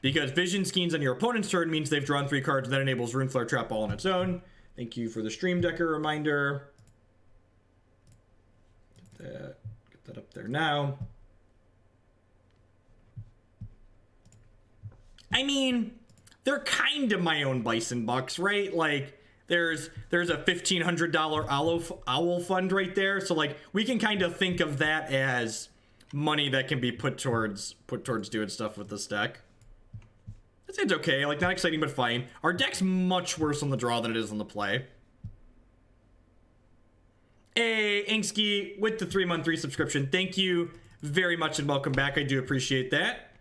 Because Vision Skeins on your opponent's turn means they've drawn 3 cards, and that enables Runeflare Trap all on its own. Thank you for the Stream Decker reminder. Get that up there now. I mean, they're kind of my own Bison Bucks, right? Like, there's a $1,500 owl fund right there, so like we can kind of think of that as money that can be put towards doing stuff with this deck. It's okay, like not exciting but fine. Our deck's much worse on the draw than it is on the play. Hey, Inksky with the 3-month resubscription. Thank you very much and welcome back. I do appreciate that.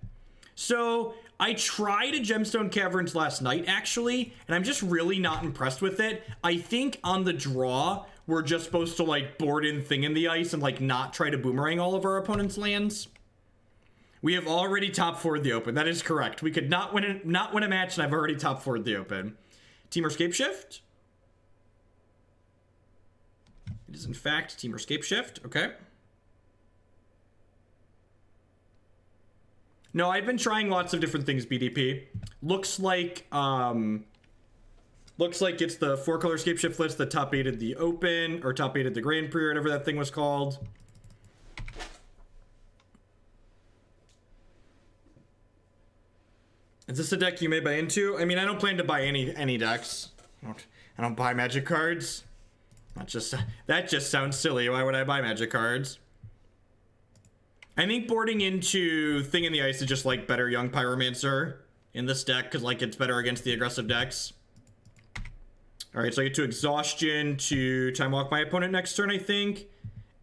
So I tried a Gemstone Caverns last night, actually, and I'm just really not impressed with it. I think on the draw, we're just supposed to, like, board in Thing in the Ice and, like, not try to boomerang all of our opponent's lands. We have already top 4'd the Open. That is correct. We could not win a match, and I've already top 4'd the Open. Teamer Scapeshift. It is, in fact, Teamer Scapeshift. Okay. No, I've been trying lots of different things, BDP. Looks like it's the 4-color Scapeshift list that top 8'd the Open, or top 8'd the Grand Prix, or whatever that thing was called. Is this a deck you may buy into? I mean, I don't plan to buy any decks. I don't buy Magic cards. That just sounds silly. Why would I buy Magic cards? I think boarding into Thing in the Ice is just like better Young Pyromancer in this deck because like it's better against the aggressive decks. All right, so I get to Exhaustion to Time Walk my opponent next turn, I think.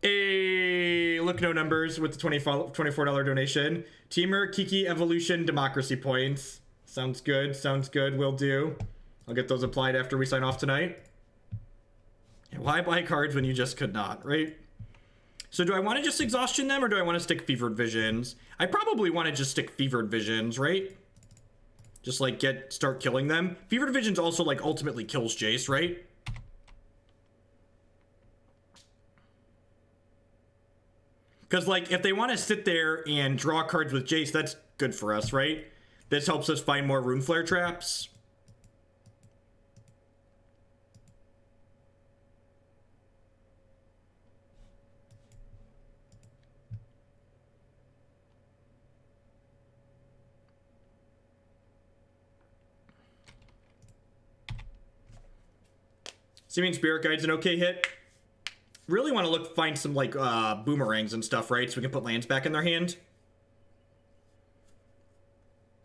Look, no numbers with the $24 donation. Teamer Kiki Evolution Democracy points. Sounds good. Sounds good. Will do. I'll get those applied after we sign off tonight. Yeah, why buy cards when you just could not, right? So do I want to just Exhaustion them or do I want to stick Fevered Visions? I probably want to just stick Fevered Visions, right? Just like start killing them. Fevered Visions also like ultimately kills Jace, right? Because like if they want to sit there and draw cards with Jace, that's good for us, right? This helps us find more Runeflare Traps. Simian Spirit Guide's an okay hit. Really want to find some like boomerangs and stuff, right? So we can put lands back in their hand.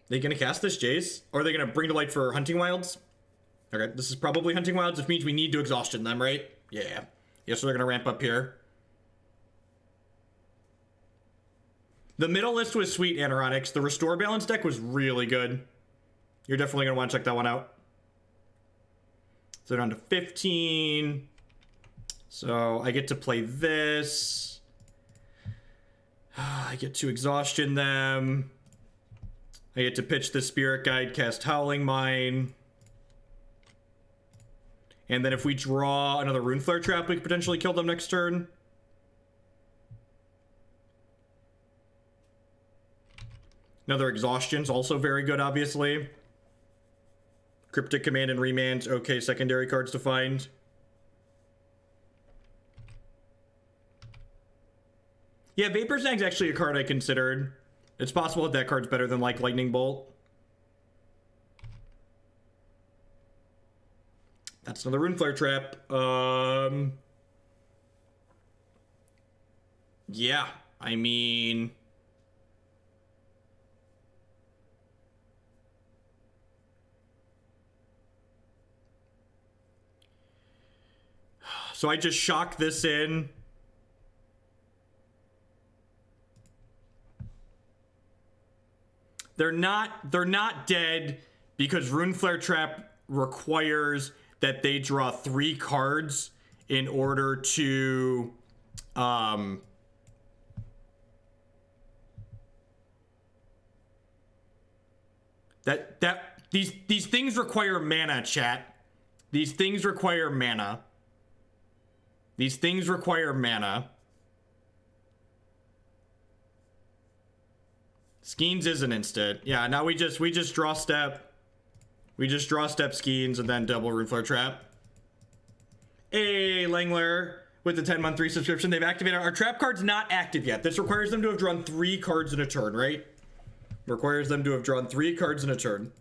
They gonna cast this, Jace? Or are they gonna bring to light for Hunting Wilds? Okay, this is probably Hunting Wilds, which means we need to Exhaustion them, right? Yeah. Yeah, so they're gonna ramp up here. The middle list was sweet, Anoronics. The Restore Balance deck was really good. You're definitely gonna want to check that one out. So down to 15. So I get to play this. I get to Exhaustion them. I get to pitch the Spirit Guide, cast Howling Mine. And then if we draw another Runeflare Trap, we could potentially kill them next turn. Another Exhaustion's also very good, obviously. Cryptic Command and Remand, okay, secondary cards to find. Yeah, Vapor Snag's actually a card I considered. It's possible that card's better than, like, Lightning Bolt. That's another Runeflare Trap. Yeah, I mean... So I just shock this in. They're not dead because Runeflare Trap requires that they draw 3 cards in order to these things require mana, chat. These things require mana. These things require mana. Skeins is an instant. Yeah, now we just draw step. We just draw step Skeins and then double Runeflare Trap. Hey, Langler with the 10-month resubscription. They've activated our trap card's not active yet. This requires them to have drawn 3 cards in a turn, right? Requires them to have drawn 3 cards in a turn.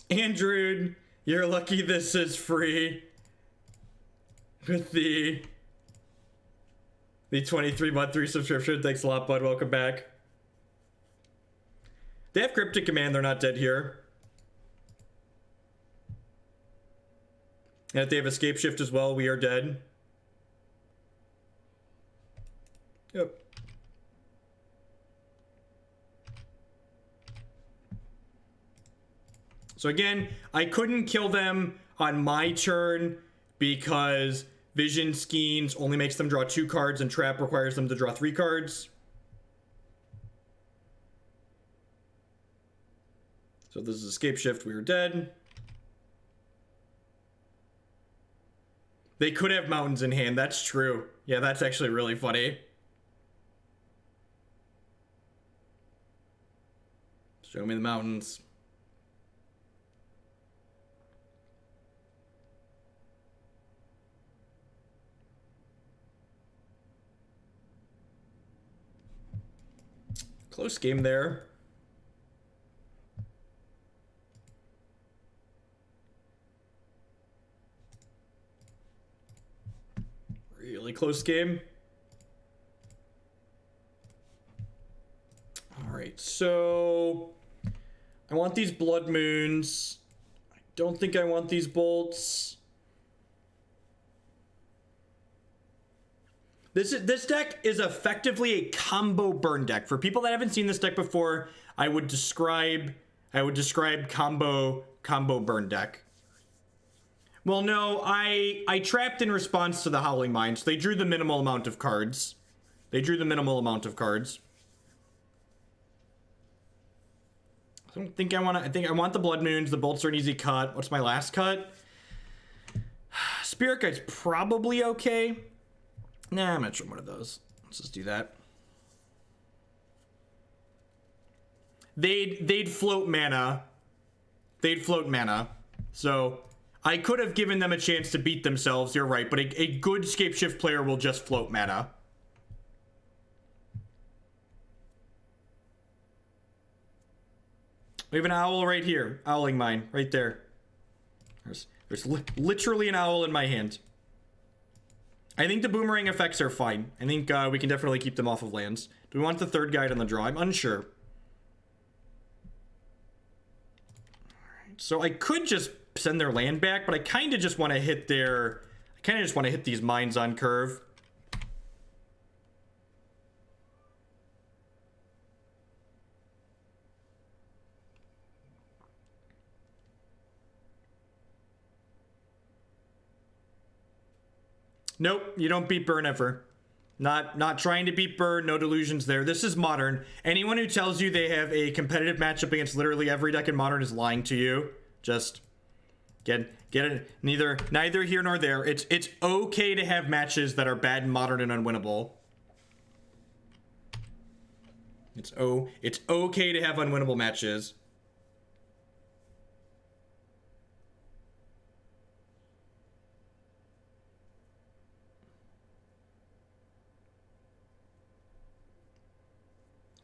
Andrew, you're lucky this is free. With the 23-month resubscription. Thanks a lot, bud. Welcome back. They have Cryptic Command. They're not dead here. And if they have Scapeshift as well, we are dead. Yep. So again, I couldn't kill them on my turn because Vision Skeins only makes them draw 2 cards and Trap requires them to draw 3 cards. So this is Scapeshift, we were dead. They could have mountains in hand, that's true. Yeah, that's actually really funny. Show me the mountains. Close game there. Really close game. All right, so I want these Blood Moons. I don't think I want these bolts. This deck is effectively a combo burn deck. For people that haven't seen this deck before, I would describe combo burn deck. Well, no, I trapped in response to the Howling Mine, so they drew the minimal amount of cards. I don't think I want to. I think I want the Blood Moons. The bolts are an easy cut. What's my last cut? Spirit Guide's probably okay. Nah, I'm not sure one of those. Let's just do that. They'd float mana. So I could have given them a chance to beat themselves, you're right, but a good Scapeshift player will just float mana. We have an owl right here. Howling Mine, right there. There's literally an owl in my hand. I think the Boomerang effects are fine. I think we can definitely keep them off of lands. Do we want the third guide on the draw? I'm unsure. Alright, so I could just send their land back, but I kind of just want to hit their... I kind of just want to hit these mines on curve. Nope, you don't beat burn ever. Not trying to beat burn, no delusions there. This is Modern. Anyone who tells you they have a competitive matchup against literally every deck in Modern is lying to you. Just get it. Neither here nor there. It's okay to have matches that are bad in Modern and unwinnable. It's okay to have unwinnable matches.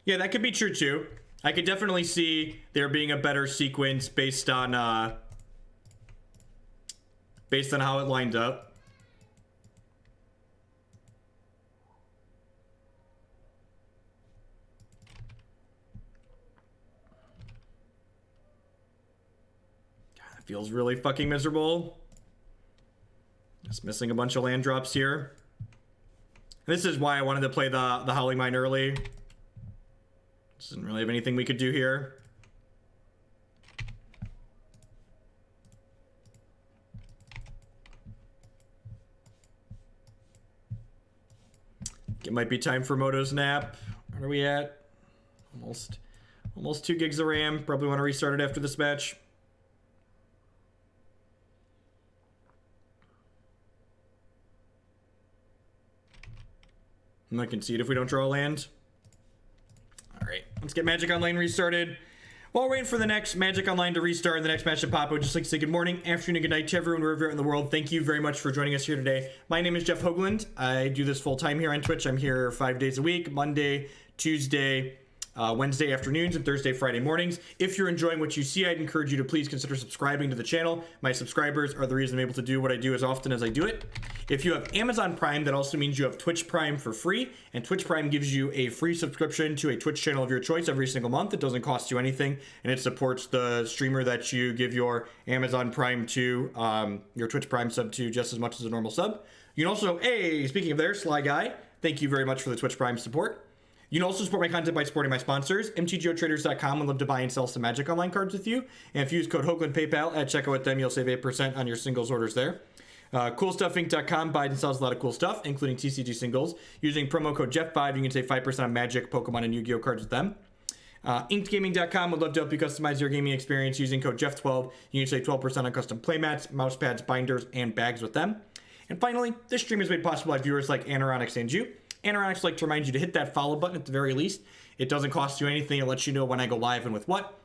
Yeah, that could be true too. I could definitely see there being a better sequence based on how it lined up. God, it feels really fucking miserable. Just missing a bunch of land drops here. This is why I wanted to play the Howling Mine early. Doesn't really have anything we could do here. It might be time for Moto's nap. Where are we at? Almost 2 gigs of RAM. Probably want to restart it after this match. I'm not concede if we don't draw a land. All right, let's get Magic Online restarted. While we're waiting for the next Magic Online to restart and the next match to pop, I would just like to say good morning, afternoon, good night to everyone wherever you're in the world. Thank you very much for joining us here today. My name is Jeff Hoagland. I do this full time here on Twitch. I'm here 5 days a week, Monday, Tuesday, Wednesday afternoons, and Thursday, Friday mornings. If you're enjoying what you see, I'd encourage you to please consider subscribing to the channel. My subscribers are the reason I'm able to do what I do as often as I do it. If you have Amazon Prime, that also means you have Twitch Prime for free, and Twitch Prime gives you a free subscription to a Twitch channel of your choice every single month. It doesn't cost you anything, and it supports the streamer that you give your Amazon Prime to, your Twitch Prime sub to, just as much as a normal sub. You can also, hey, speaking of there, Sly Guy, thank you very much for the Twitch Prime support. You can also support my content by supporting my sponsors. MTGOtraders.com would love to buy and sell some Magic Online cards with you. And if you use code Hoagland PayPal at checkout with them, you'll save 8% on your singles orders there. CoolStuffInc.com buys and sells a lot of cool stuff, including TCG singles. Using promo code Jeff5, you can save 5% on Magic, Pokemon, and Yu-Gi-Oh cards with them. InkedGaming.com would love to help you customize your gaming experience using code Jeff12. You can save 12% on custom playmats, mouse pads, binders, and bags with them. And finally, this stream is made possible by viewers like Anoronics and you. Anoronics like to remind you to hit that follow button at the very least. It doesn't cost you anything. It lets you know when I go live and with what.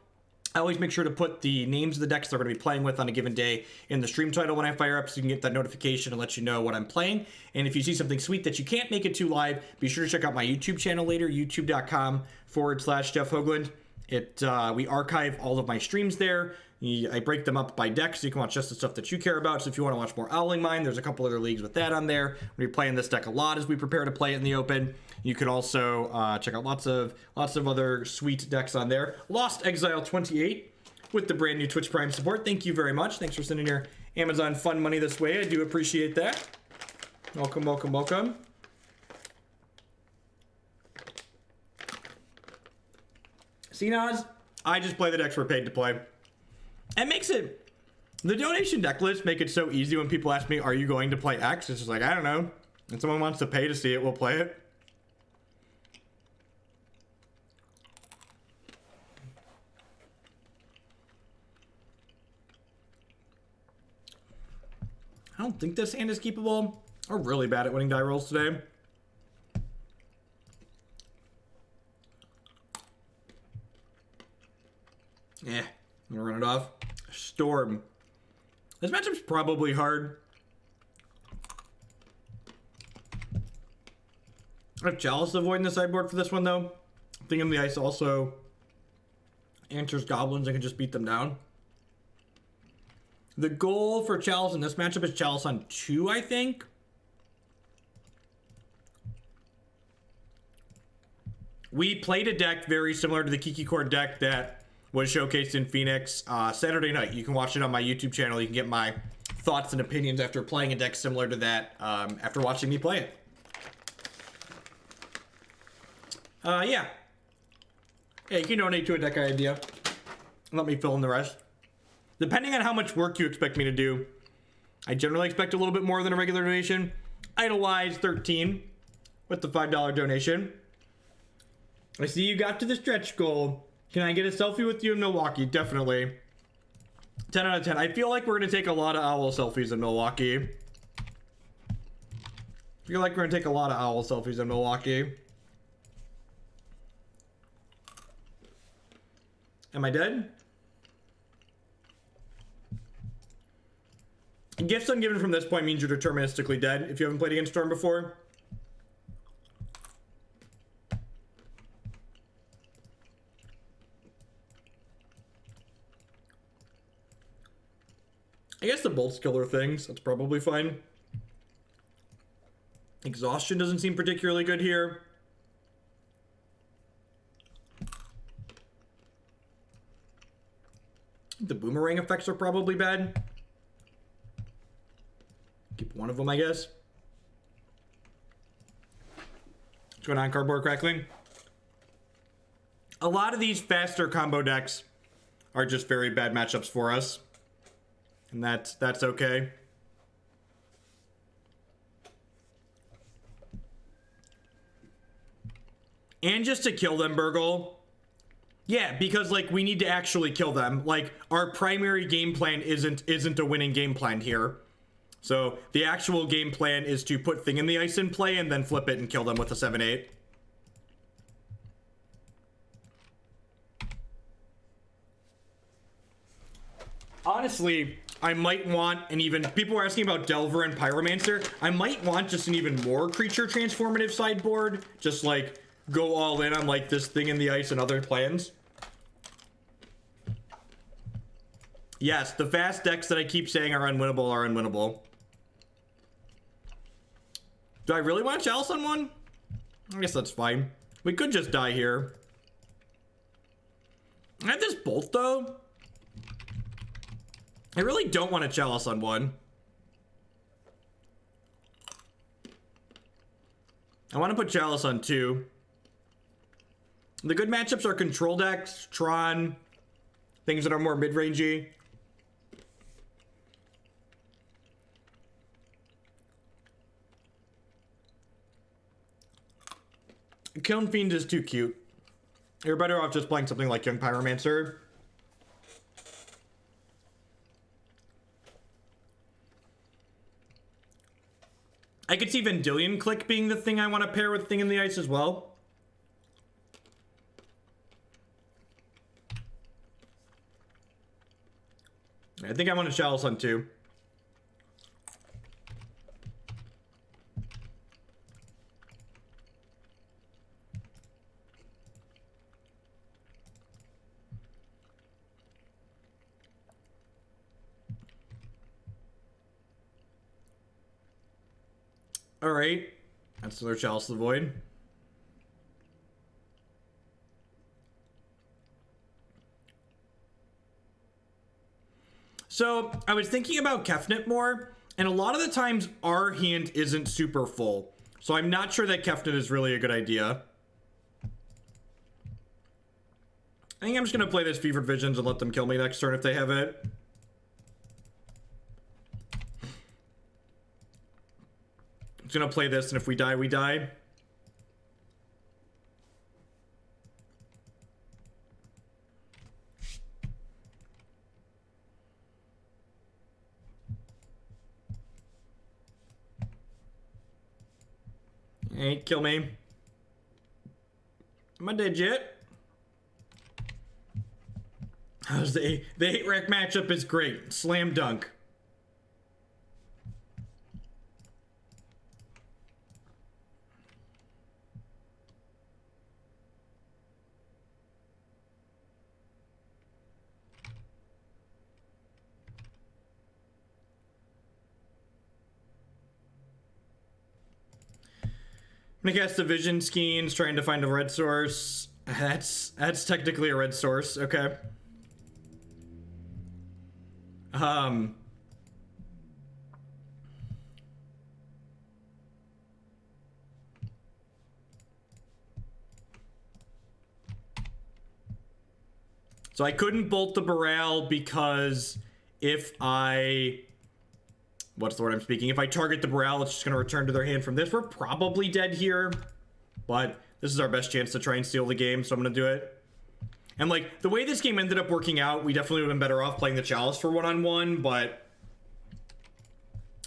I always make sure to put the names of the decks they're going to be playing with on a given day in the stream title when I fire up, so you can get that notification and let you know what I'm playing. And if you see something sweet that you can't make it to live, be sure to check out my YouTube channel later, youtube.com/Jeff Hoagland. We archive all of my streams there. I break them up by deck, so you can watch just the stuff that you care about. So if you want to watch more Howling Mine, there's a couple other leagues with that on there. We're playing this deck a lot as we prepare to play it in the open. You can also check out lots of other sweet decks on there. Lost Exile 28 with the brand new Twitch Prime support. Thank you very much. Thanks for sending your Amazon fun money this way. I do appreciate that. Welcome, welcome, welcome. See, Naz, I just play the decks we're paid to play. It makes it, the donation deck lists make it so easy when people ask me, are you going to play X? It's just like, I don't know. If someone wants to pay to see it, we'll play it. I don't think this hand is keepable. We're really bad at winning die rolls today. Yeah, I'm gonna run it off. Storm. This matchup's probably hard. I have Chalice avoiding the sideboard for this one, though. Thinking the ice also answers goblins and can just beat them down. The goal for Chalice in this matchup is Chalice on 2, I think. We played a deck very similar to the Kiki Cord deck that was showcased in Phoenix Saturday night. You can watch it on my YouTube channel. You can get my thoughts and opinions after playing a deck similar to that after watching me play it. Yeah, you can donate to a deck idea. Let me fill in the rest. Depending on how much work you expect me to do, I generally expect a little bit more than a regular donation. Idolize 13 with the $5 donation. I see you got to the stretch goal. Can I get a selfie with you in Milwaukee? Definitely. 10 out of 10. I feel like we're going to take a lot of owl selfies in Milwaukee. I feel like we're going to take a lot of owl selfies in Milwaukee. Am I dead? Gifts ungiven from this point means you're deterministically dead if you haven't played against Storm before. I guess the Bolt's killer things, that's probably fine. Exhaustion doesn't seem particularly good here. The Boomerang effects are probably bad. Keep one of them, I guess. going on, Cardboard Crackling? A lot of these faster combo decks are just very bad matchups for us. And that's okay. And just to kill them, Burgle. Yeah, because like we need to actually kill them. Like our primary game plan isn't a winning game plan here. So the actual game plan is to put Thing in the Ice in play and then flip it and kill them with a 7/8. Honestly, I might want an even... People were asking about Delver and Pyromancer. I might want just an even more creature transformative sideboard. Just like go all in on like this Thing in the Ice and other plans. Yes, the fast decks that I keep saying are unwinnable are unwinnable. Do I really want Chalice on one? I guess that's fine. We could just die here. I have this Bolt though. I really don't want a Chalice on one. I want to put Chalice on two. The good matchups are control decks, Tron, things that are more mid-rangey. Kiln Fiend is too cute. You're better off just playing something like Young Pyromancer. I could see Vendilion Click being the thing I want to pair with Thing in the Ice as well. I think I want a Chalice on two. All right, that's another Chalice of the Void. So I was thinking about Kefnet more, and a lot of the times our hand isn't super full. So I'm not sure that Kefnet is really a good idea. I think I'm just gonna play this Fevered Visions and let them kill me next turn if they have it. I'm just gonna play this, and if we die, we die. Ain't kill me. Am I dead yet? How's the 8-rack matchup is great. Slam dunk. I'm gonna cast the Vision Skeins, trying to find a red source. That's technically a red source, okay. So I couldn't bolt the Baral because if I... What's the word I'm speaking? If I target the Baral, it's just going to return to their hand from this. We're probably dead here, but this is our best chance to try and steal the game, so I'm going to do it. And, like, the way this game ended up working out, we definitely would have been better off playing the Chalice for one-on-one, but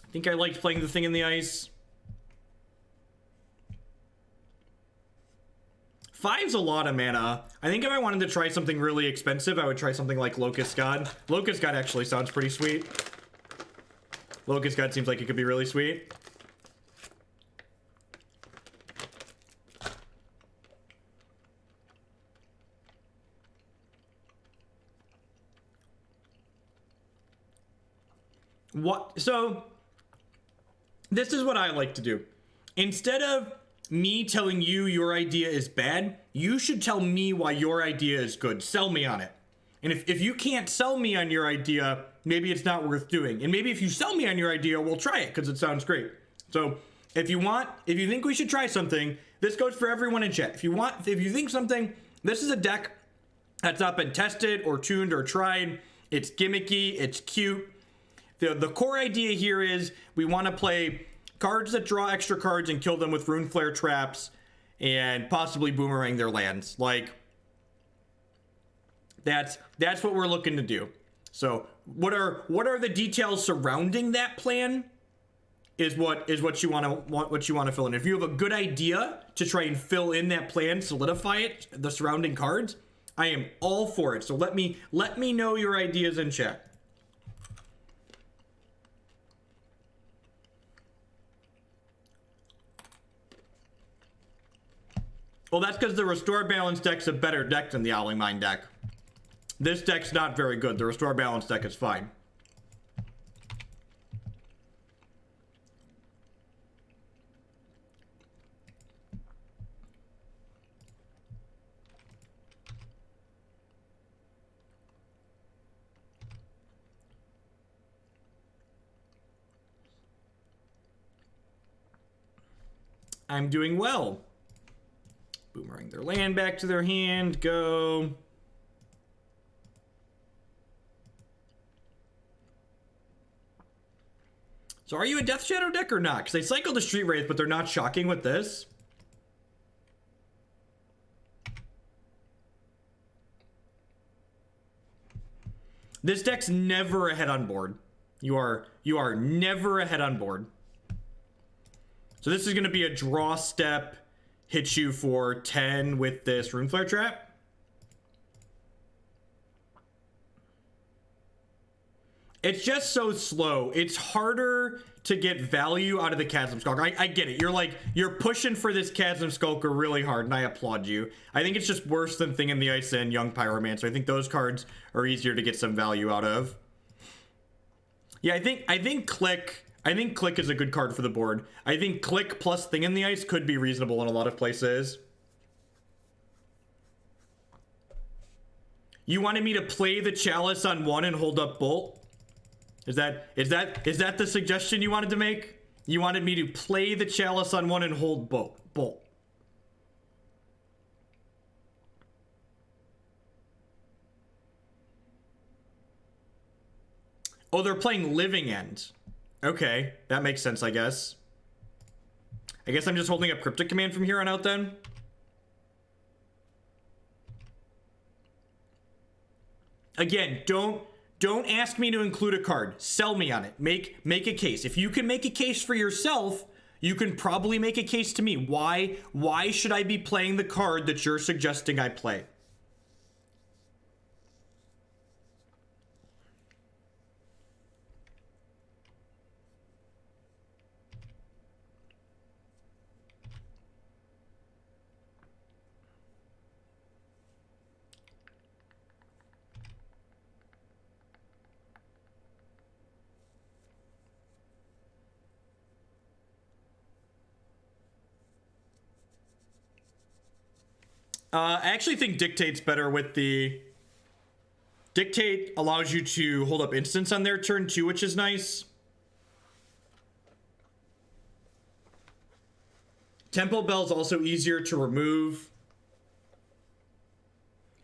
I think I liked playing the Thing in the Ice. 5's a lot of mana. I think if I wanted to try something really expensive, I would try something like Locust God. Locust God actually sounds pretty sweet. Locust God seems like it could be really sweet. What? So, this is what I like to do. Instead of me telling you your idea is bad, you should tell me why your idea is good. Sell me on it. And if you can't sell me on your idea, maybe it's not worth doing. And maybe if you sell me on your idea, we'll try it because it sounds great. So If you think we should try something, this goes for everyone in chat. If you think something, this is a deck that's not been tested or tuned or tried. It's gimmicky, it's cute. The core idea here is we want to play cards that draw extra cards and kill them with Runeflare Traps and possibly Boomerang their lands. Like, that's what we're looking to do. So what are the details surrounding that plan is what you want to fill in. If you have a good idea to try and fill in that plan, solidify it, the surrounding cards, I am all for it. So let me know your ideas in chat. Well, that's because the Restore Balance deck's a better deck than the Howling Mine deck. This deck's not very good. The Restore Balance deck is fine. I'm doing well. Boomerang their land back to their hand. Go. So are you a Death Shadow deck or not? Because they cycle the Street Wraith, but they're not shocking with this. This deck's never ahead on board. You are never ahead on board. So this is going to be a draw step. Hit you for 10 with this Runeflare Trap. It's just so slow. It's harder to get value out of the Chasm Skulker. I get it. You're pushing for this Chasm Skulker really hard, and I applaud you. I think it's just worse than Thing in the Ice and Young Pyromancer. I think those cards are easier to get some value out of. Yeah, I think Click is a good card for the board. I think Click plus Thing in the Ice could be reasonable in a lot of places. You wanted me to play the Chalice on 1 and hold up Bolt? Is that the suggestion you wanted to make? You wanted me to play the Chalice on 1 and hold Bolt. Oh, they're playing Living End. Okay, that makes sense, I guess. I guess I'm just holding up Cryptic Command from here on out then. Again, don't ask me to include a card. Sell me on it. Make a case. If you can make a case for yourself, you can probably make a case to me. Why should I be playing the card that you're suggesting I play? I actually think Dictate's better with the... Dictate allows you to hold up instants on their turn too, which is nice. Tempo Bell's also easier to remove.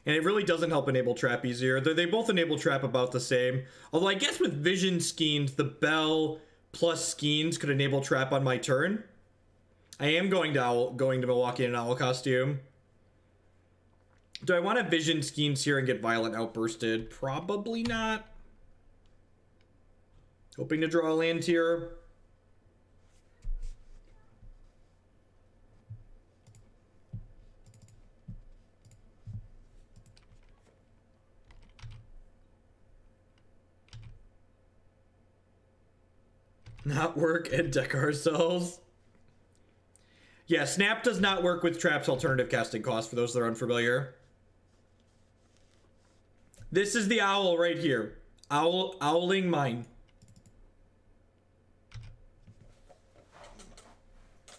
And it really doesn't help enable Trap easier. They both enable Trap about the same. Although I guess with Vision Skeins, the Bell plus Skeins could enable Trap on my turn. I am going to Milwaukee in an Owl costume. Do I want to Vision Skeins here and get Violent Outbursted? Probably not. Hoping to draw a land here. Not work and deck ourselves. Yeah, Snap does not work with Trap's alternative casting cost, for those that are unfamiliar. This is the owl right here. Howling Mine.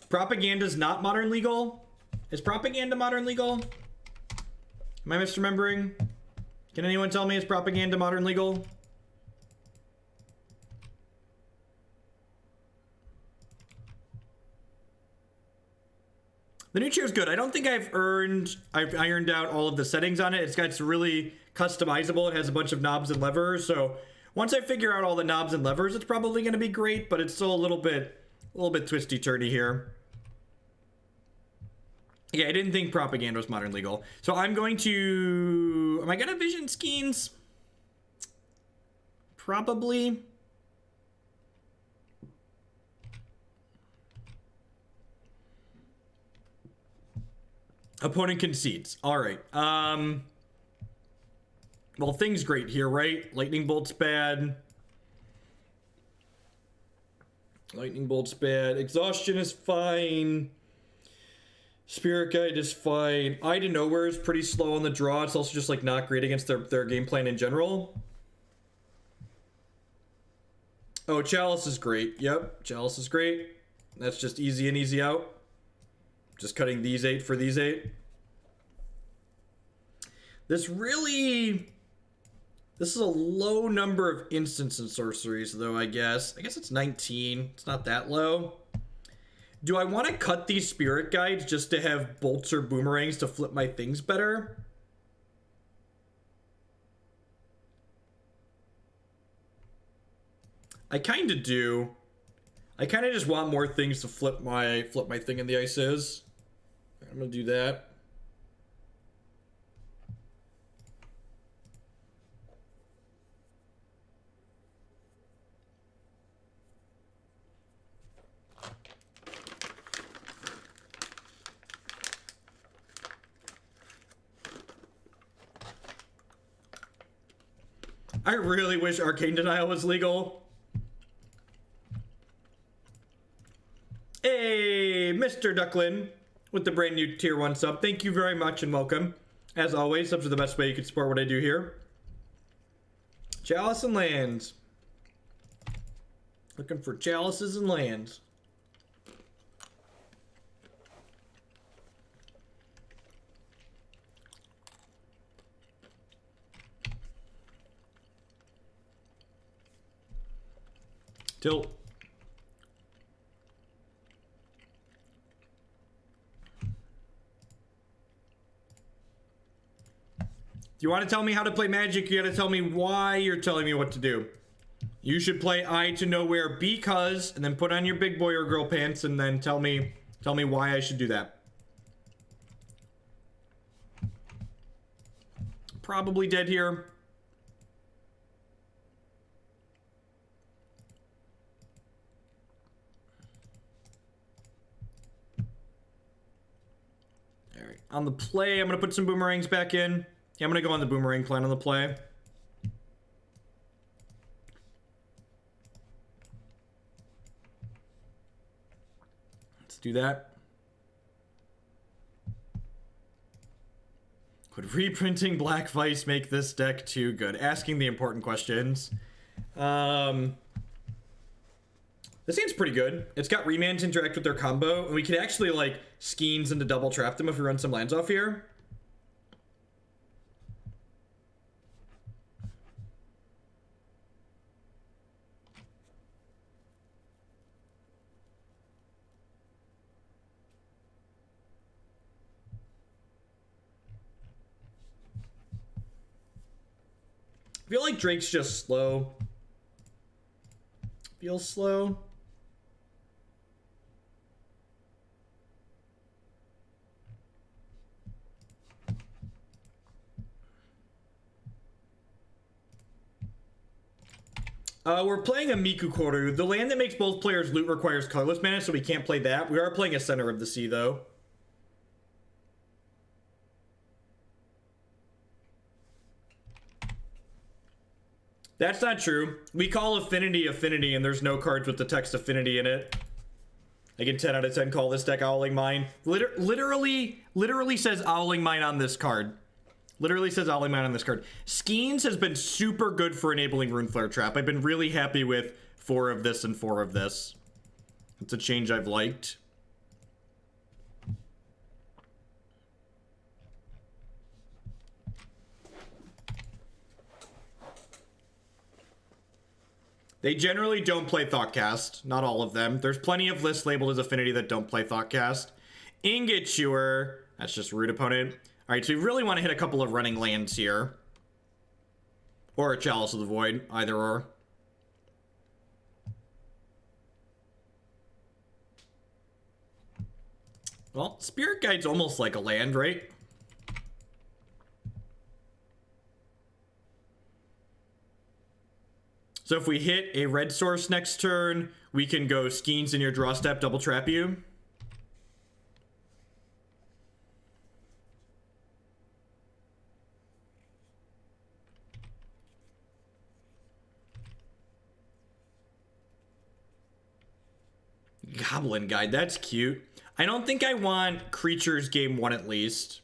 Propaganda's not modern legal? Is propaganda modern legal? Am I misremembering? Can anyone tell me, is propaganda modern legal? The new chair's good. I don't think I've ironed out all of the settings on it. It's really customizable. It has a bunch of knobs and levers. So once I figure out all the knobs and levers, it's probably going to be great, but it's still a little bit twisty-turny here. Yeah, I didn't think propaganda was modern legal. So I'm going to... Am I going to Vision Skeins? Probably. Opponent concedes. All right. Well, things great here, right? Lightning Bolt's bad. Lightning Bolt's bad. Exhaustion is fine. Spirit Guide is fine. Eye to Nowhere is pretty slow on the draw. It's also just like not great against their game plan in general. Oh, Chalice is great. Yep, Chalice is great. That's just easy in, easy out. Just cutting these 8 for these 8. This is a low number of instants and sorceries, though, I guess. I guess it's 19. It's not that low. Do I want to cut these Spirit Guides just to have bolts or boomerangs to flip my things better? I kind of do. I kind of just want more things to flip my thing in the ices. I'm gonna do that. I really wish Arcane Denial was legal. Hey, Mr. Ducklin with the brand new tier 1 sub. Thank you very much and welcome. As always, subs are the best way you can support what I do here. Chalice and lands. Looking for chalices and lands. Tilt. If you want to tell me how to play Magic, you gotta tell me why you're telling me what to do. You should play Eye to Nowhere because, and then put on your big boy or girl pants, and then tell me why I should do that. Probably dead here. All right, on the play, I'm gonna put some boomerangs back in. Yeah, I'm gonna go on the boomerang plan on the play. Let's do that. Could reprinting Black Vice make this deck too good? Asking the important questions. This seems pretty good. It's got Remand to interact with their combo, and we could actually like Skeins into double trap them if we run some lands off here. I feel like Drake's just slow. Feels slow. We're playing a Mikokoro. The land that makes both players loot requires colorless mana, so we can't play that. We are playing a Center of the Sea, though. That's not true. We call Affinity Affinity, and there's no cards with the text Affinity in it. I can 10 out of 10 call this deck Howling Mine. Literally says Howling Mine on this card. Literally says Howling Mine on this card. Skeins has been super good for enabling Runeflare Trap. I've been really happy with 4 of this and 4 of this. It's a change I've liked. They generally don't play Thoughtcast. Not all of them. There's plenty of lists labeled as Affinity that don't play Thoughtcast. Ingot Chewer. That's just rude, opponent. All right, so we really want to hit a couple of running lands here. Or a Chalice of the Void, either or. Well, Spirit Guide's almost like a land, right? So if we hit a red source next turn, we can go Skeins in your draw step, double trap you. Goblin Guide, that's cute. I don't think I want creatures game 1 at least.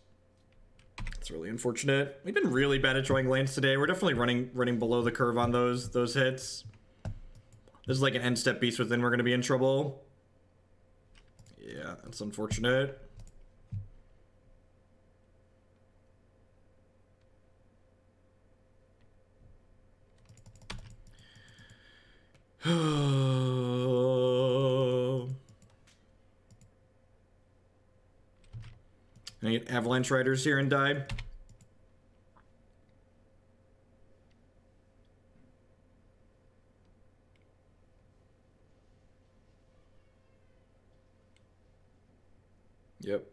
It's really unfortunate. We've been really bad at drawing lands today. We're definitely running below the curve on those hits. This is like an end step beast within. We're gonna be in trouble. Yeah, that's unfortunate. I get Avalanche Riders here and die. Yep.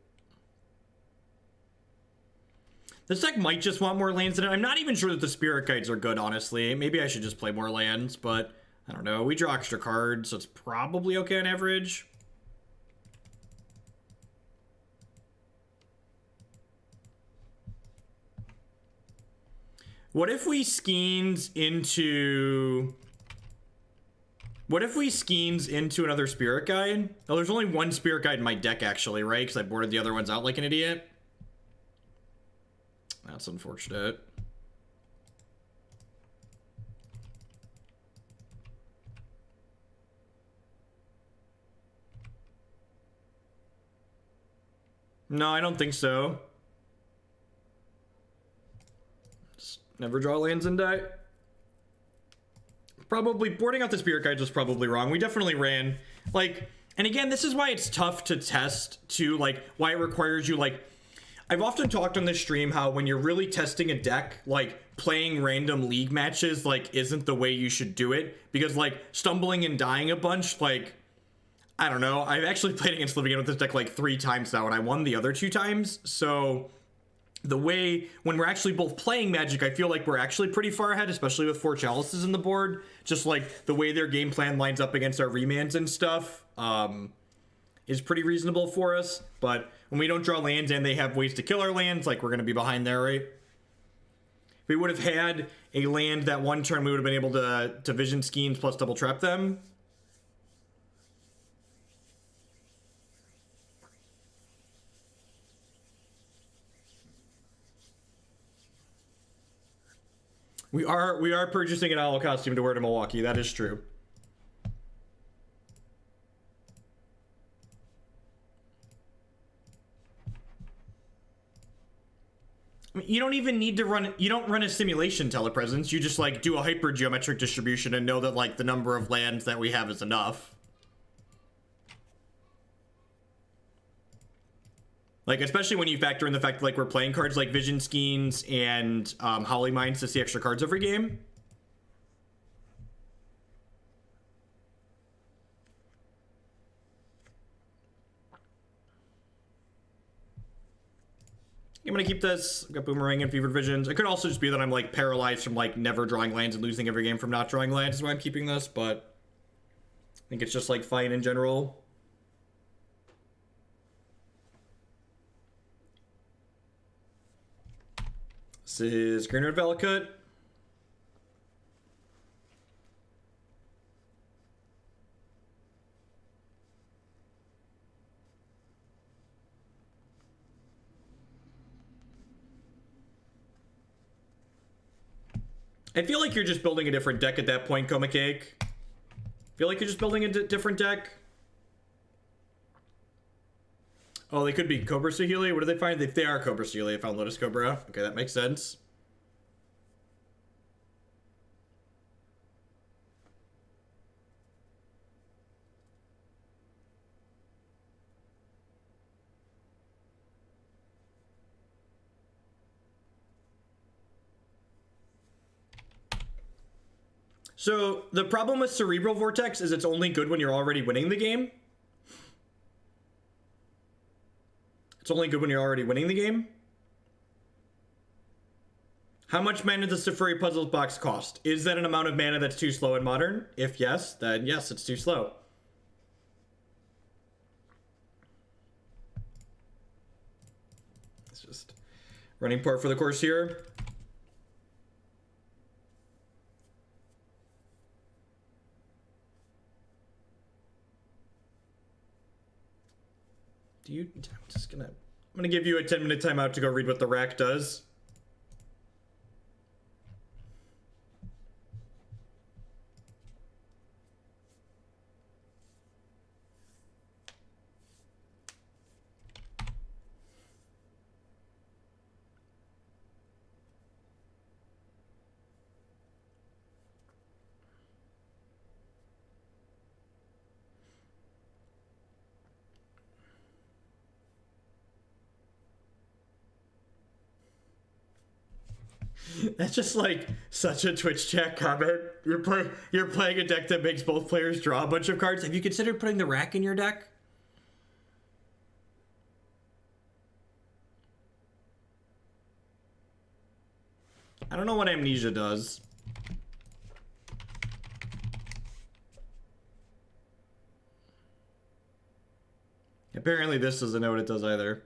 This deck might just want more lands in it. I'm not even sure that the Spirit Guides are good, honestly. Maybe I should just play more lands, but I don't know. We draw extra cards, so it's probably okay on average. What if we Skeins into... What if we Skeins into another Spirit Guide? Oh, there's only one Spirit Guide in my deck, actually, right? Because I boarded the other ones out like an idiot. That's unfortunate. No, I don't think so. Just never draw lands and die. Probably boarding out the Spirit Guides was probably wrong. We definitely ran, like, and again, this is why it's tough to test too, like, why it requires you, like, I've often talked on this stream how when you're really testing a deck, like, playing random league matches, like, isn't the way you should do it, because, like, stumbling and dying a bunch, like, I don't know, I've actually played against Living In with this deck, like, 3 times now, and I won the other 2 times, so the way, when we're actually both playing Magic, I feel like we're actually pretty far ahead, especially with 4 Chalices in the board. Just like the way their game plan lines up against our remands and stuff is pretty reasonable for us. But when we don't draw lands and they have ways to kill our lands, like, we're going to be behind there, right? If we would have had a land that one turn, we would have been able to Vision Skeins plus double trap them. We are purchasing an owl costume to wear to Milwaukee. That is true. I mean, you don't even need to run. You don't run a simulation telepresence. You just, like, do a hyper geometric distribution and know that, like, the number of lands that we have is enough. Like, especially when you factor in the fact that, like, we're playing cards like Vision Skeins and Howling Mine to see extra cards every game. I'm gonna keep this. I've got Boomerang and Fevered Visions. It could also just be that I'm, like, paralyzed from, like, never drawing lands and losing every game from not drawing lands is why I'm keeping this, but I think it's just, like, fine in general. This is Green Red Valakut. I feel like you're just building a different deck at that point, Coma Cake. I feel like you're just building a different deck. Oh, they could be Cobra Saheeli. What did they find? If they are Cobra Saheeli, I found Lotus Cobra. Okay, that makes sense. So the problem with Cerebral Vortex is it's only good when you're already winning the game. It's only good when you're already winning the game. How much mana does the Furry Puzzles box cost? Is that an amount of mana that's too slow in Modern? If yes, then yes, it's too slow. It's just running part for the course here. I'm gonna give you a 10-minute timeout to go read what the rack does. That's just like such a Twitch chat comment. You're playing a deck that makes both players draw a bunch of cards. Have you considered putting the rack in your deck? I don't know what Amnesia does. Apparently this doesn't know what it does either.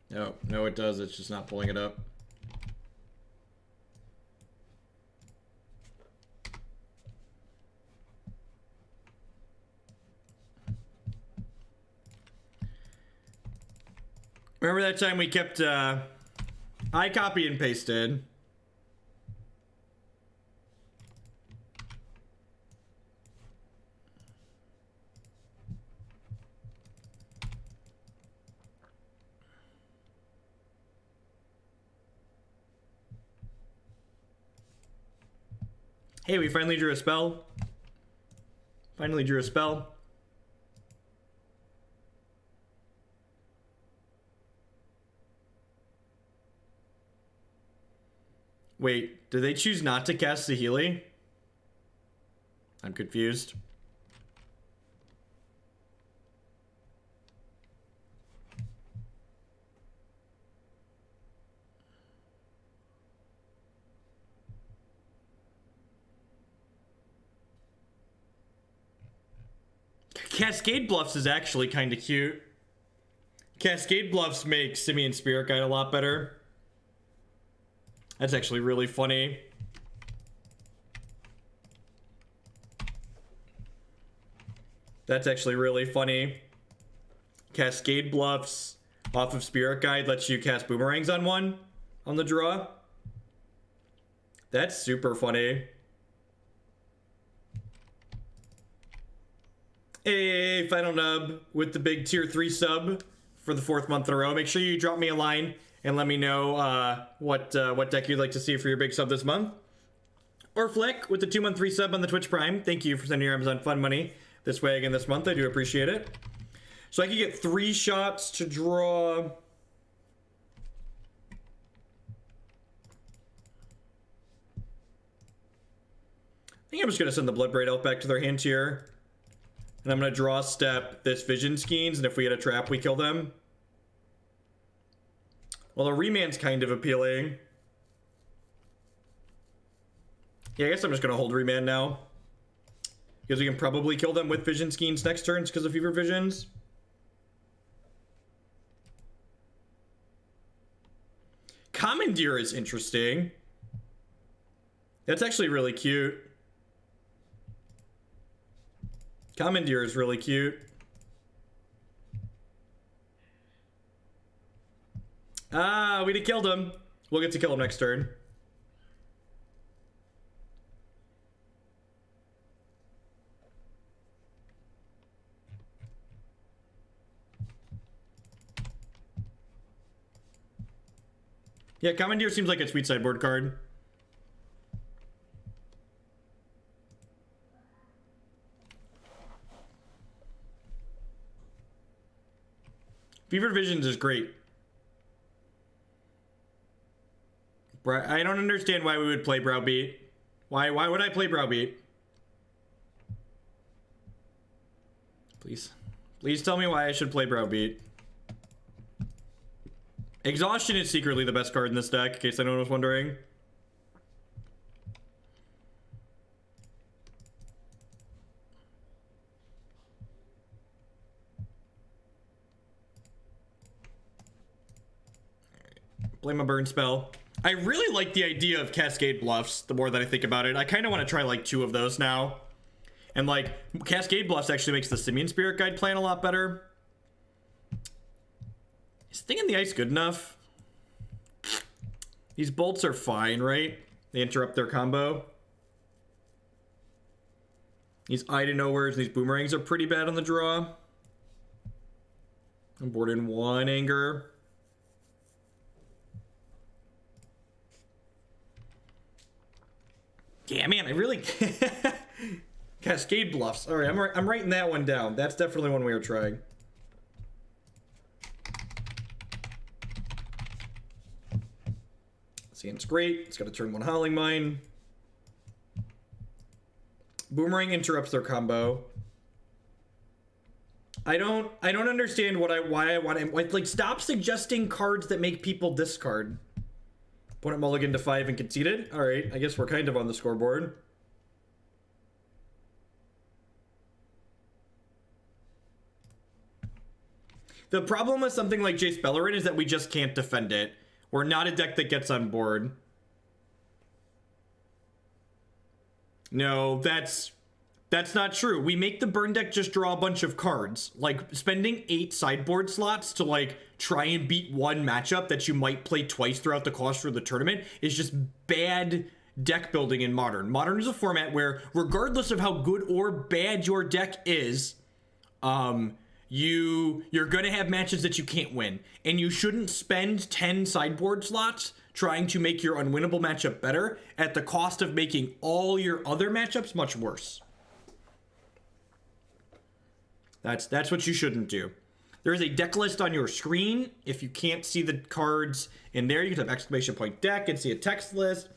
No, it does. It's just not pulling it up. Remember that time we kept, I copy and pasted. Hey, we finally drew a spell. Finally drew a spell. Wait, did they choose not to cast Saheeli? I'm confused. Cascade Bluffs is actually kind of cute. Cascade Bluffs makes Simian Spirit Guide a lot better. That's actually really funny. That's actually really funny. Cascade Bluffs off of Spirit Guide lets you cast Boomerangs on the draw. That's super funny. Hey, Final Nub with the big tier 3 sub for the 4th month in a row. Make sure you drop me a line and let me know what deck you'd like to see for your big sub this month. Or Flick with the 2-month free sub on the Twitch Prime. Thank you for sending your Amazon Fun money this way again this month. I do appreciate it. So I can get 3 shots to draw. I think I'm just going to send the Bloodbraid Elf back to their hand here. And I'm going to draw step this Vision Skeins, and if we hit a trap, we kill them. Well, the Remand's kind of appealing. Yeah, I guess I'm just going to hold Remand now. Because we can probably kill them with Vision Skeins next turns because of Fever Visions. Commandeer is interesting. That's actually really cute. Commandeer is really cute. Ah, we killed him. We'll get to kill him next turn. Yeah, Commandeer seems like a sweet sideboard card. Fever Visions is great. I don't understand why we would play Browbeat. Why would I play Browbeat? Please tell me why I should play Browbeat. Exhaustion is secretly the best card in this deck, in case anyone was wondering. Play my burn spell. I really like the idea of Cascade Bluffs, the more that I think about it. I kind of want to try like 2 of those now. And like, Cascade Bluffs actually makes the Simian Spirit Guide plan a lot better. Is Thing in the Ice good enough? These bolts are fine, right? They interrupt their combo. These Eye to Nowheres and these Boomerangs are pretty bad on the draw. I'm bored in 1 anger. Yeah, man, I really... Cascade Bluffs. All right, I'm writing that one down. That's definitely one we are trying. See, it's great. It's got to turn 1 Howling Mine. Boomerang interrupts their combo. I don't understand why I want to... Like, stop suggesting cards that make people discard. Opponent mulligan to 5 and conceded. All right, I guess we're kind of on the scoreboard. The problem with something like Jace Bellerin is that we just can't defend it. We're not a deck that gets on board. No, that's not true. We make the burn deck just draw a bunch of cards. Like, spending 8 sideboard slots to, like, try and beat one matchup that you might play twice throughout the course of the tournament is just bad deck building in Modern. Modern is a format where, regardless of how good or bad your deck is, you're gonna have matches that you can't win, and you shouldn't spend 10 sideboard slots trying to make your unwinnable matchup better at the cost of making all your other matchups much worse. That's what you shouldn't do. There is a deck list on your screen. If you can't see the cards in there, you can have ! deck and see a text list.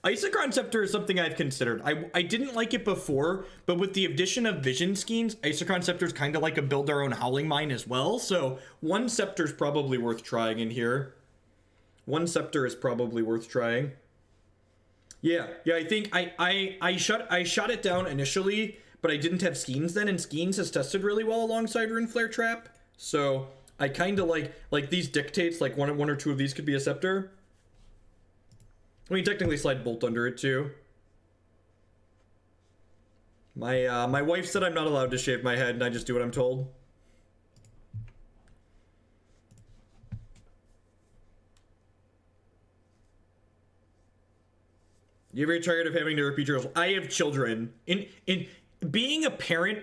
Isochron Scepter is something I've considered. I didn't like it before, but with the addition of Vision Skeins, Isochron Scepter is kind of like a build our own Howling Mine as well. So 1 Scepter is probably worth trying in here. 1 Scepter is probably worth trying. Yeah, I think I shot it down initially, but I didn't have Skeins then, and Skeins has tested really well alongside Runeflare Trap. So I kind of like these dictates, like one or 2 of these could be a Scepter. I mean, technically slide Bolt under it too. My wife said I'm not allowed to shave my head, and I just do what I'm told. You're very tired of having to repeat your rules. I have children. In being a parent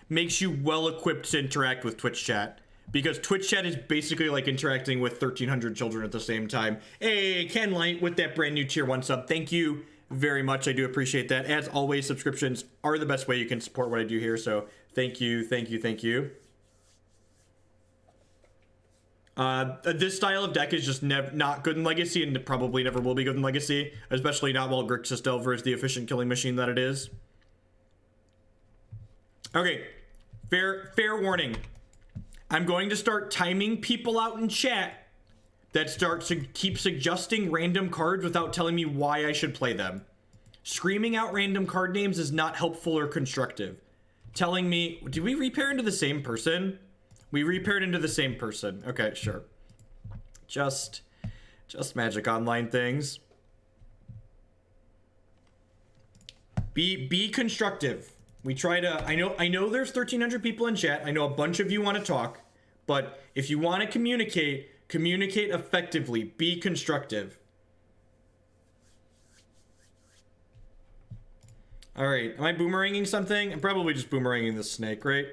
makes you well equipped to interact with Twitch chat. Because Twitch chat is basically like interacting with 1,300 children at the same time. Hey, Ken Light with that brand new tier 1 sub. Thank you very much. I do appreciate that. As always, subscriptions are the best way you can support what I do here. So thank you. This style of deck is just not good in Legacy, and probably never will be good in Legacy. Especially not while Grixis Delver is the efficient killing machine that it is. Okay, fair warning. I'm going to start timing people out in chat that start to keep suggesting random cards without telling me why I should play them. Screaming out random card names is not helpful or constructive. Telling me, did we repair into the same person? We repaired into the same person. Okay, sure. Just Magic Online things. Be constructive. We try to, I know there's 1,300 people in chat. I know a bunch of you want to talk, but if you want to communicate effectively. Be constructive. All right, am I boomeranging something? I'm probably just boomeranging this snake, right?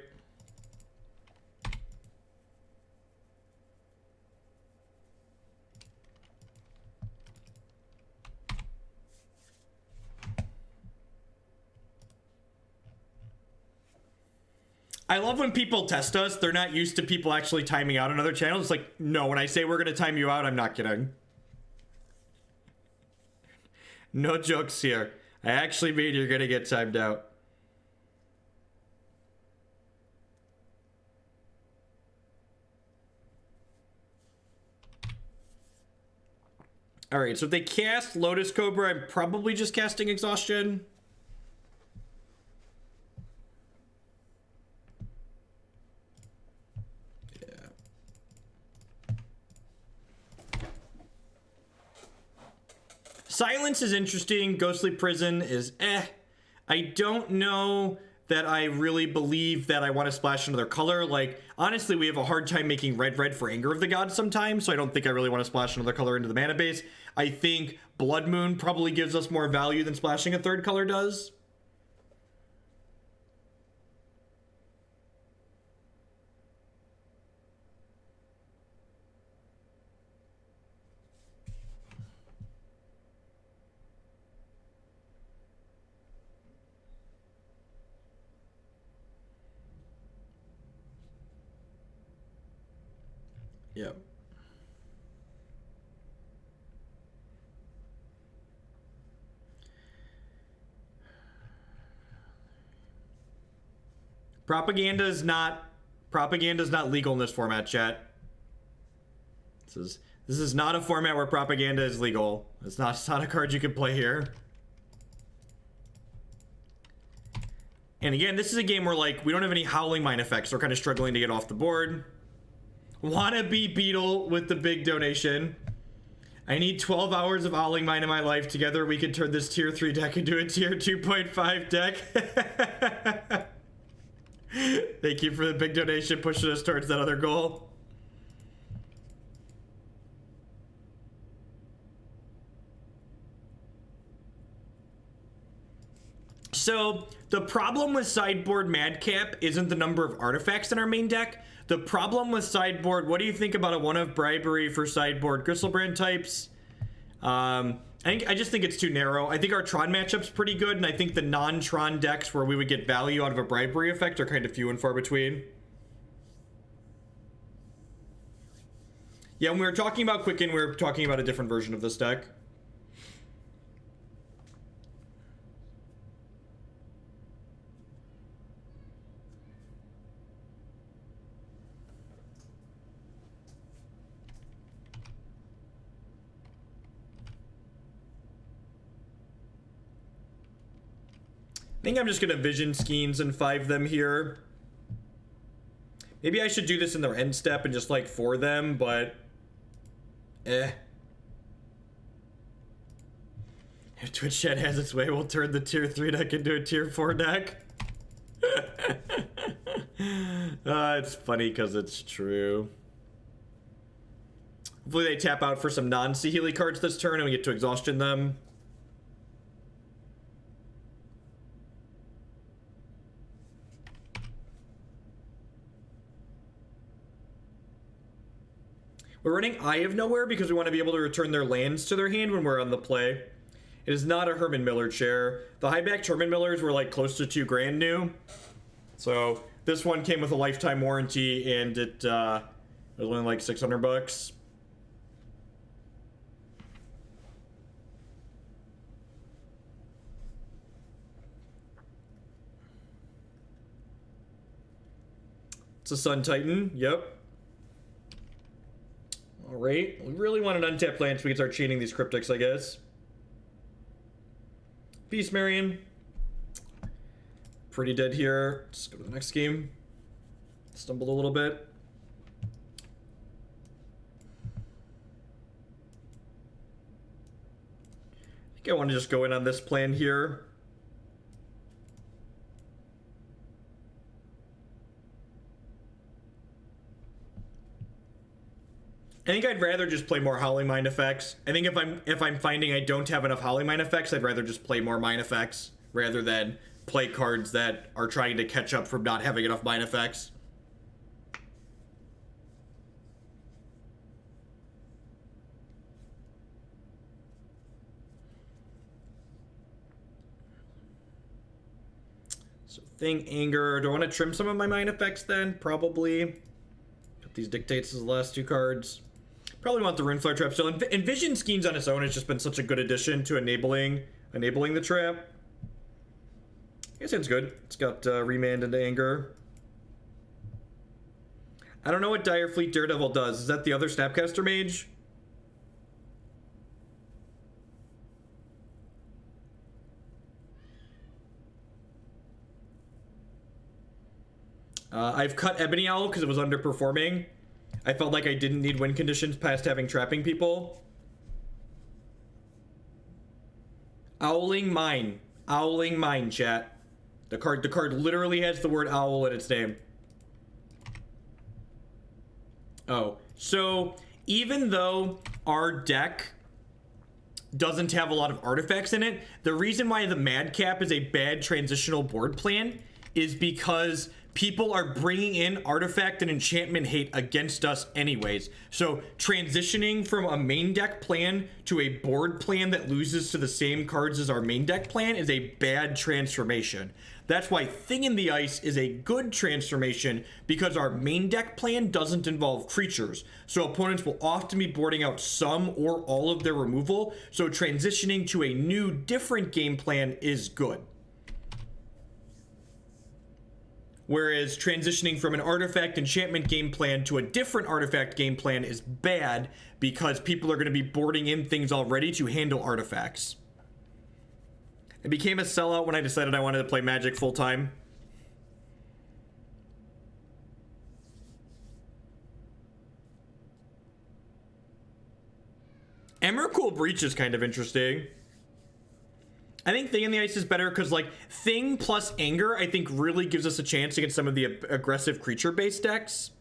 I love when people test us. They're not used to people actually timing out on other channels. It's like, no, when I say we're going to time you out, I'm not kidding. No jokes here. I actually mean you're gonna get timed out. Alright, so if they cast Lotus Cobra, I'm probably just casting Exhaustion. Yeah. Silence is interesting. Ghostly Prison is I don't know that I really believe that I want to splash another color. Like, honestly, we have a hard time making red for Anger of the Gods sometimes, so I don't think I really want to splash another color into the mana base. I think Blood Moon probably gives us more value than splashing a third color does. Yep. Propaganda is not legal in this format, chat. This is not a format where propaganda is legal. It's not a card you can play here. And again, this is a game where, like, we don't have any Howling Mine effects. We're kind of struggling to get off the board. Wannabe Beetle with the big donation. I need 12 hours of Howling Mine in my life. Together we can turn this tier 3 deck into a tier 2.5 deck. Thank you for the big donation, pushing us towards that other goal. So the problem with sideboard Madcap isn't the number of artifacts in our main deck. The problem with sideboard, what do you think about a one of bribery for sideboard Gristlebrand types? I just think it's too narrow. I think our Tron matchup's pretty good, and I think the non-Tron decks where we would get value out of a bribery effect are kind of few and far between. Yeah, when we were talking about Quicken, we were talking about a different version of this deck. I think I'm just gonna Vision Skeins and 5 them here. Maybe I should do this in their end step and just like 4 them, but if Twitch chat has its way, we'll turn the tier 3 deck into a tier 4 deck. It's funny because it's true. Hopefully they tap out for some non-Saheeli cards this turn and we get to Exhaustion them. We're running Eye of Nowhere because we want to be able to return their lands to their hand when we're on the play. It is not a Herman Miller chair. The high-backed Herman Millers were like close to $2,000 new. So this one came with a lifetime warranty and it was only like 600 bucks. It's a Sun Titan, yep. Alright, we really want an untapped land so we can start chaining these Cryptics, I guess. Peace, Marion. Pretty dead here. Let's go to the next game. Stumbled a little bit. I think I want to just go in on this plan here. I think I'd rather just play more Howling Mine effects. I think if I'm finding I don't have enough Howling Mine effects, I'd rather just play more Mine effects rather than play cards that are trying to catch up from not having enough Mine effects. So Thing, Anger. Do I want to trim some of my Mine effects then? Probably. Put these Dictates as the last 2 cards. Probably want the Runeflare Trap still. And Vision Skeins on its own has just been such a good addition to enabling the trap. guess it's good. It's got Remand into Anger. I don't know what Direfleet Daredevil does. Is that the other Snapcaster Mage? I've cut Ebony Owl because it was underperforming. I felt like I didn't need win conditions past having trapping people. Howling Mine. Howling Mine, chat. The card literally has the word owl in its name. Oh, so even though our deck doesn't have a lot of artifacts in it, the reason why the Madcap is a bad transitional board plan is because people are bringing in artifact and enchantment hate against us anyways. So transitioning from a main deck plan to a board plan that loses to the same cards as our main deck plan is a bad transformation. That's why Thing in the Ice is a good transformation, because our main deck plan doesn't involve creatures. So opponents will often be boarding out some or all of their removal. So transitioning to a new, different game plan is good. Whereas transitioning from an artifact enchantment game plan to a different artifact game plan is bad, because people are going to be boarding in things already to handle artifacts. I became a sellout when I decided I wanted to play Magic full time. Emrakul Breach is kind of interesting. I think Thing in the Ice is better because, like, Thing plus Anger, I think, really gives us a chance against some of the aggressive creature-based decks.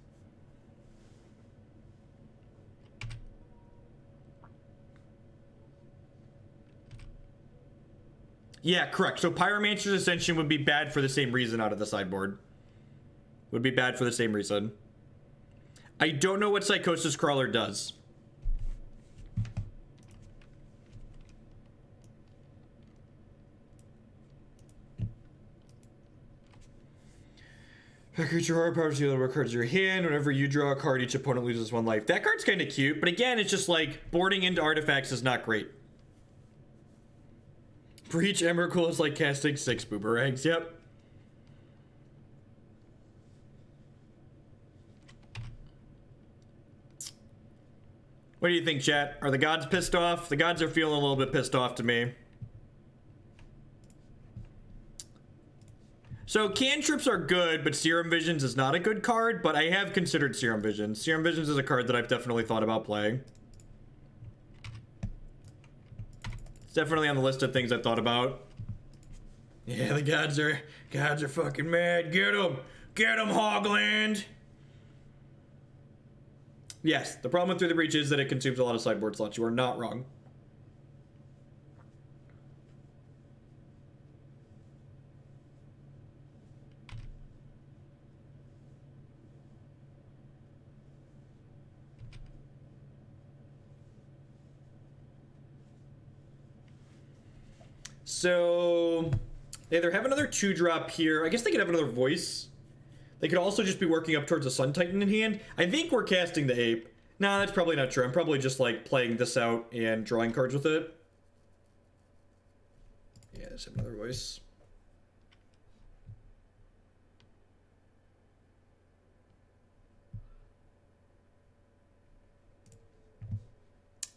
Yeah, correct. So Pyromancer's Ascension would be bad for the same reason out of the sideboard. Would be bad for the same reason. I don't know what Psychosis Crawler does. A creature horror powers deal over cards in your hand. Whenever you draw a card, each opponent loses 1 life. That card's kind of cute, but again, it's just like boarding into artifacts is not great. Breach Emrakul is like casting 6 Boomerangs. Yep. What do you think, chat? Are the gods pissed off? The gods are feeling a little bit pissed off to me. So cantrips are good, but Serum Visions is not a good card, but I have considered Serum Visions. Serum Visions is a card that I've definitely thought about playing. It's definitely on the list of things I've thought about. Yeah, the gods are fucking mad. Get them! Get them, Hogland! Yes, the problem with Through the Breach is that it consumes a lot of sideboard slots. You are not wrong. So they either have another 2-drop here. I guess they could have another voice. They could also just be working up towards a Sun Titan in hand. I think we're casting the Ape. Nah, that's probably not true. I'm probably just like playing this out and drawing cards with it. Yeah, let's have another voice.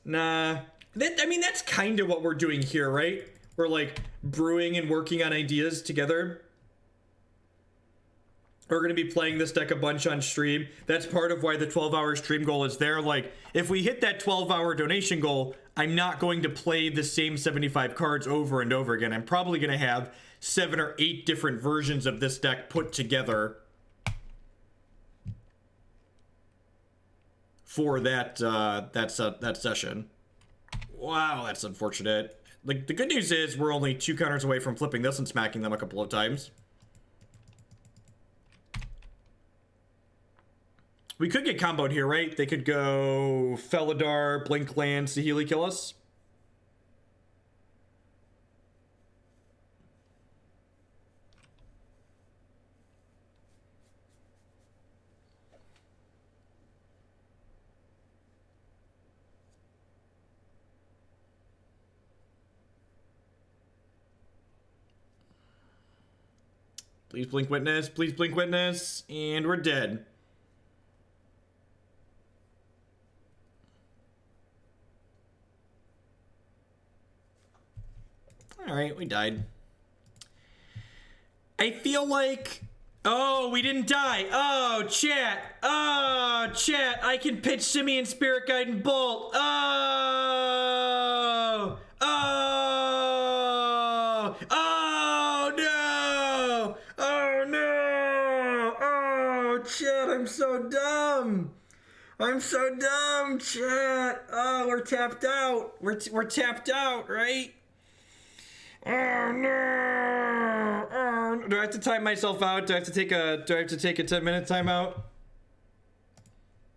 Nah. I mean, that's kind of what we're doing here, right? We're like brewing and working on ideas together. We're going to be playing this deck a bunch on stream. That's part of why the 12-hour stream goal is there. Like, if we hit that 12-hour donation goal, I'm not going to play the same 75 cards over and over again. I'm probably going to have 7 or 8 different versions of this deck put together for that session. Wow, that's unfortunate. Like, the good news is we're only 2 counters away from flipping this and smacking them a couple of times. We could get comboed here, right? They could go Felidar, Blinkland, Saheeli kill us. Please blink witness. Please blink witness. And we're dead. Alright, we died. I feel like... Oh, we didn't die. Oh, chat. Oh, chat. I can pitch Simian, Spirit Guide, and Bolt. Oh. Oh. Oh, no. Oh, no. Oh, chat, I'm so dumb. I'm so dumb, chat. Oh, we're tapped out. We're tapped out, right? Oh no! Oh, do I have to time myself out? Do I have to take a 10-minute timeout?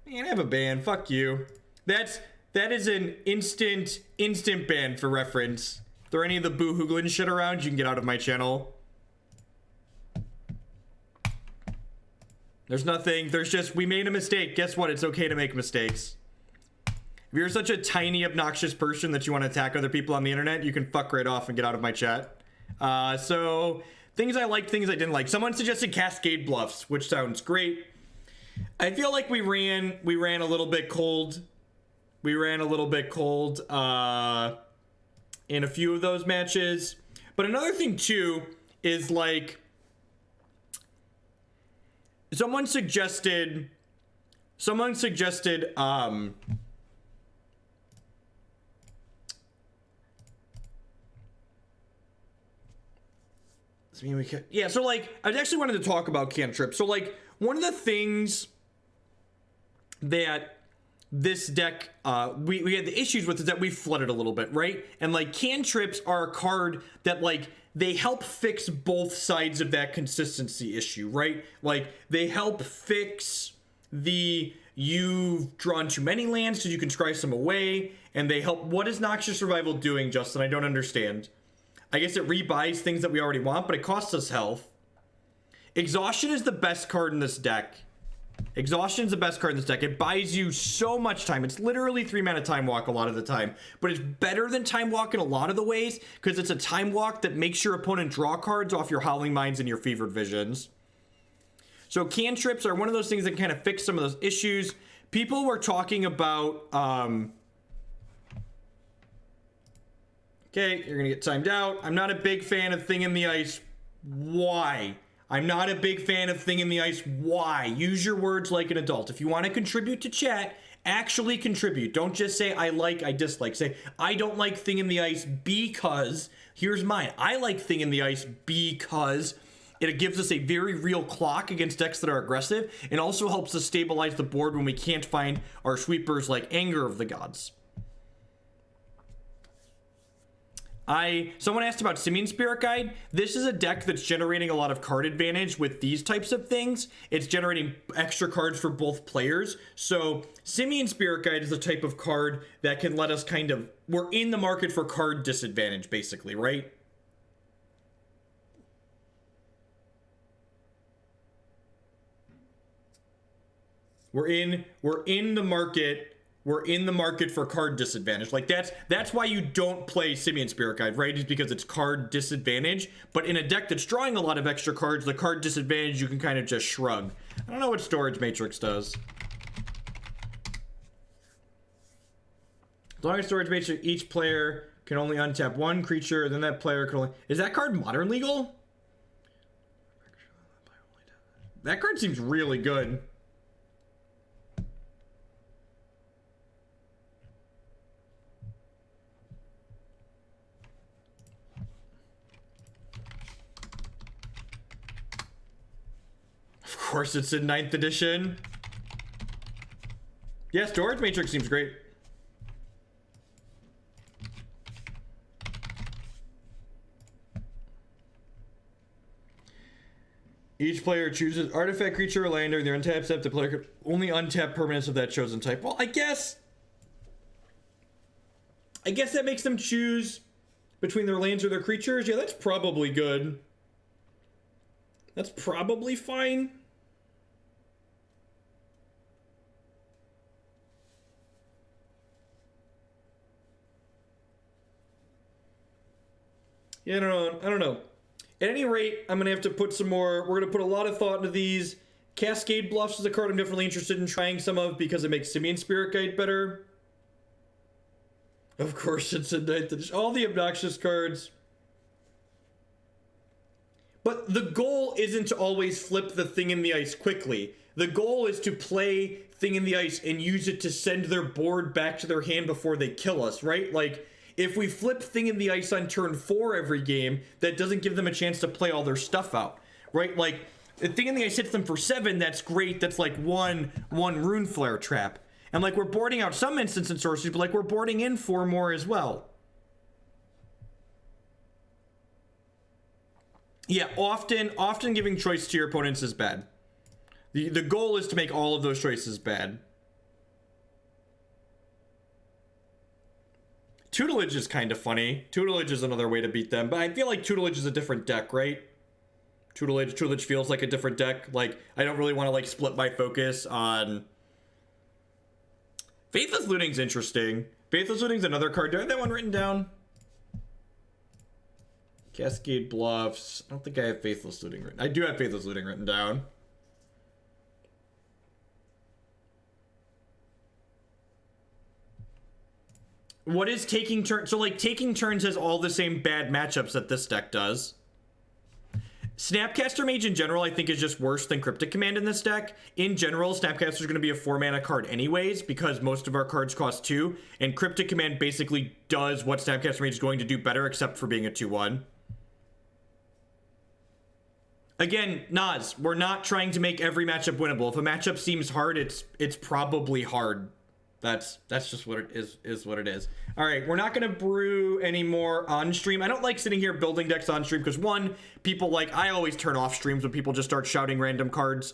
Man, I have a ban. Fuck you. That is an instant ban for reference. If there are any of the boo-hooglin shit around, you can get out of my channel. There's nothing. There's just, we made a mistake. Guess what? It's okay to make mistakes. If you're such a tiny, obnoxious person that you want to attack other people on the internet, you can fuck right off and get out of my chat. So, things I liked, things I didn't like. Someone suggested Cascade Bluffs, which sounds great. I feel like we ran a little bit cold. We ran a little bit cold in a few of those matches. But another thing, too, is like... Someone suggested... Yeah, so like, I actually wanted to talk about cantrips. So like, one of the things that this deck, we had the issues with is that we flooded a little bit, right? And like, cantrips are a card that like, they help fix both sides of that consistency issue, right? Like, they help fix the you've drawn too many lands so you can scry some away, and they help. What is Noxious Survival doing, Justin? I don't understand. I guess it rebuys things that we already want, but it costs us health. Exhaustion is the best card in this deck. Exhaustion is the best card in this deck. It buys you so much time. It's literally 3-mana Time Walk a lot of the time. But it's better than Time Walk in a lot of the ways, because it's a Time Walk that makes your opponent draw cards off your Howling Mines and your Fevered Visions. So cantrips are one of those things that kind of fix some of those issues. People were talking about... Okay, you're gonna get timed out. I'm not a big fan of Thing in the Ice. Why? I'm not a big fan of Thing in the Ice. Why? Use your words like an adult. If you want to contribute to chat, actually contribute. Don't just say I like, I dislike. Say, I don't like Thing in the Ice because, here's mine. I like Thing in the Ice because it gives us a very real clock against decks that are aggressive, and also helps us stabilize the board when we can't find our sweepers like Anger of the Gods. Someone asked about Simian Spirit Guide. This is a deck that's generating a lot of card advantage with these types of things. It's generating extra cards for both players. So Simian Spirit Guide is the type of card that can let us kind of... We're in the market for card disadvantage, basically, right? We're in the market... We're in the market for card disadvantage. Like, that's why you don't play Simian Spirit Guide, right? Is because it's card disadvantage. But in a deck that's drawing a lot of extra cards, the card disadvantage you can kind of just shrug. I don't know what Storage Matrix does. As long as Storage Matrix, each player can only untap one creature, then that player can only... Is that card modern legal? That card seems really good. Of course it's in 9th edition. Yeah, Storage Matrix seems great. Each player chooses artifact, creature, or land during their untap step. The player could only untap permanents of that chosen type. Well, I guess that makes them choose between their lands or their creatures. Yeah, that's probably good. That's probably fine. Yeah, I don't know. At any rate, I'm gonna have to put some more. We're gonna put a lot of thought into these. Cascade Bluffs is a card I'm definitely interested in trying some of because it makes Simian Spirit Guide better. Of course, it's a ninth edition. All the obnoxious cards. But the goal isn't to always flip the Thing in the Ice quickly. The goal is to play Thing in the Ice and use it to send their board back to their hand before they kill us, right? Like, if we flip Thing in the Ice on turn 4 every game, that doesn't give them a chance to play all their stuff out, right? Like, the Thing in the Ice hits them for 7, that's great. That's like one Runeflare Trap. And like, we're boarding out some instants and sorceries, but like, we're boarding in 4 more as well. Yeah, often giving choice to your opponents is bad. The goal is to make all of those choices bad. Tutelage is kind of funny. Tutelage is another way to beat them, but I feel like Tutelage is a different deck, right? Tutelage feels like a different deck. Like, I don't really want to like split my focus on... Faithless Looting's interesting. Faithless Looting's another card. Do I have that one written down? Cascade Bluffs. I don't think I have Faithless Looting written. I do have Faithless Looting written down. What is Taking Turns? So, like, Taking Turns has all the same bad matchups that this deck does. Snapcaster Mage in general, I think, is just worse than Cryptic Command in this deck. In general, Snapcaster is going to be a 4-mana card anyways, because most of our cards cost 2, and Cryptic Command basically does what Snapcaster Mage is going to do better, except for being a 2-1. Again, Nas, we're not trying to make every matchup winnable. If a matchup seems hard, it's probably hard. That's just what it is what it is. All right, we're not going to brew anymore on stream. I don't like sitting here building decks on stream because, one, people like, I always turn off streams when people just start shouting random cards.